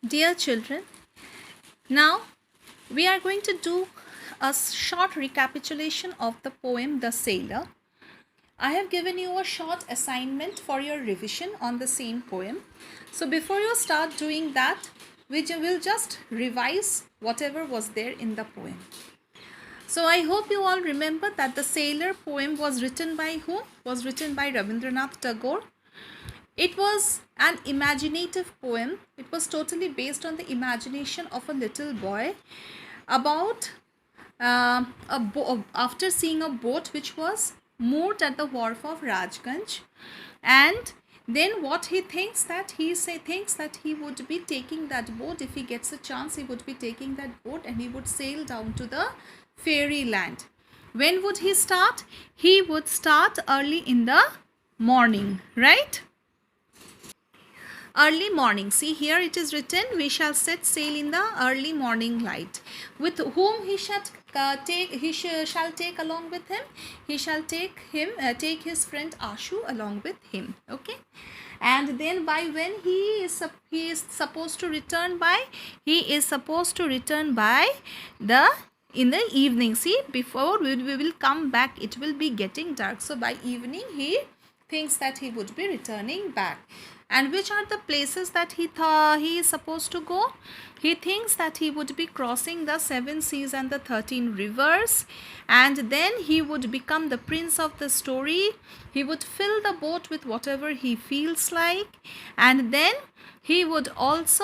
Dear children, now we are going to do a short recapitulation of the poem The Sailor. I have given you a short assignment for your revision on the same poem. So before you start doing that, we will just revise whatever was there in the poem. So I hope you all remember that the Sailor poem was written by whom? Was written by Rabindranath Tagore. It was an imaginative poem. It was totally based on the imagination of a little boy about after seeing a boat which was moored at the wharf of Rajganj, and then what he thinks that thinks that he would be taking that boat. If he gets a chance, he would be taking that boat and he would sail down to the fairyland. When would he start? He would start early in the morning, right? Early morning. See, here it is written, we shall set sail in the early morning light. With whom he shall take along with him? He shall take his friend Ashu along with him. Okay. And then by when he is supposed to return by? He is supposed to return by in the evening. See, before we will come back, it will be getting dark. So by evening he thinks that he would be returning back. And which are the places that he is supposed to go? He thinks that he would be crossing the 7 seas and the 13 rivers, and then he would become the prince of the story. He would fill the boat with whatever he feels like, and then he would also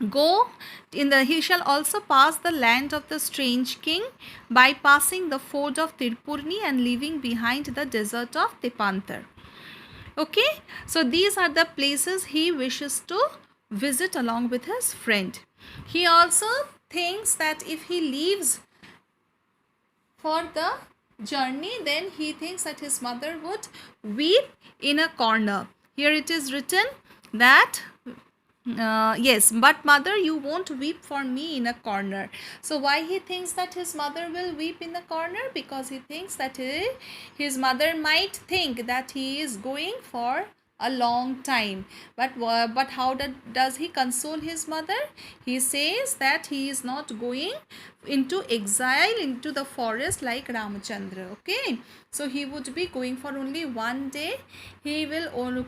he shall also pass the land of the strange king by passing the ford of Tirpurni and leaving behind the desert of Tepantar. Okay, so these are the places he wishes to visit along with his friend. He also thinks that if he leaves for the journey, then he thinks that his mother would weep in a corner. Here it is written that yes, but mother, you won't weep for me in a corner. So why he thinks that his mother will weep in the corner? Because he thinks that his mother might think that he is going for a long time. But how does he console his mother? He says that he is not going into exile into the forest like Ramachandra. Okay, so he would be going for only one day. He will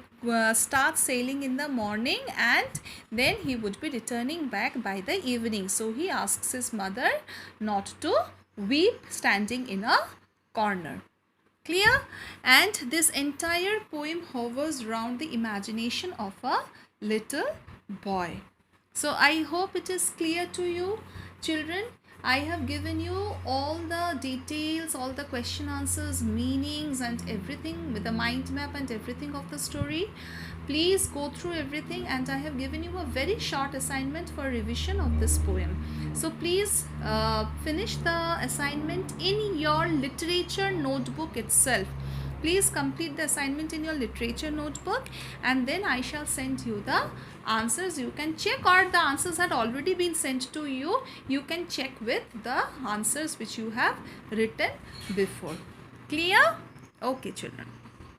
start sailing in the morning, and then he would be returning back by the evening. So he asks his mother not to weep standing in a corner. Clear? And this entire poem hovers around the imagination of a little boy. So I hope it is clear to you, children. I have given you all the details, all the question answers, meanings and everything with the mind map and everything of the story. Please go through everything, and I have given you a very short assignment for revision of this poem. So please finish the assignment in your literature notebook itself. Please complete the assignment in your literature notebook, and then I shall send you the answers. You can check, or the answers had already been sent to you. You can check with the answers which you have written before. Clear? Okay, children.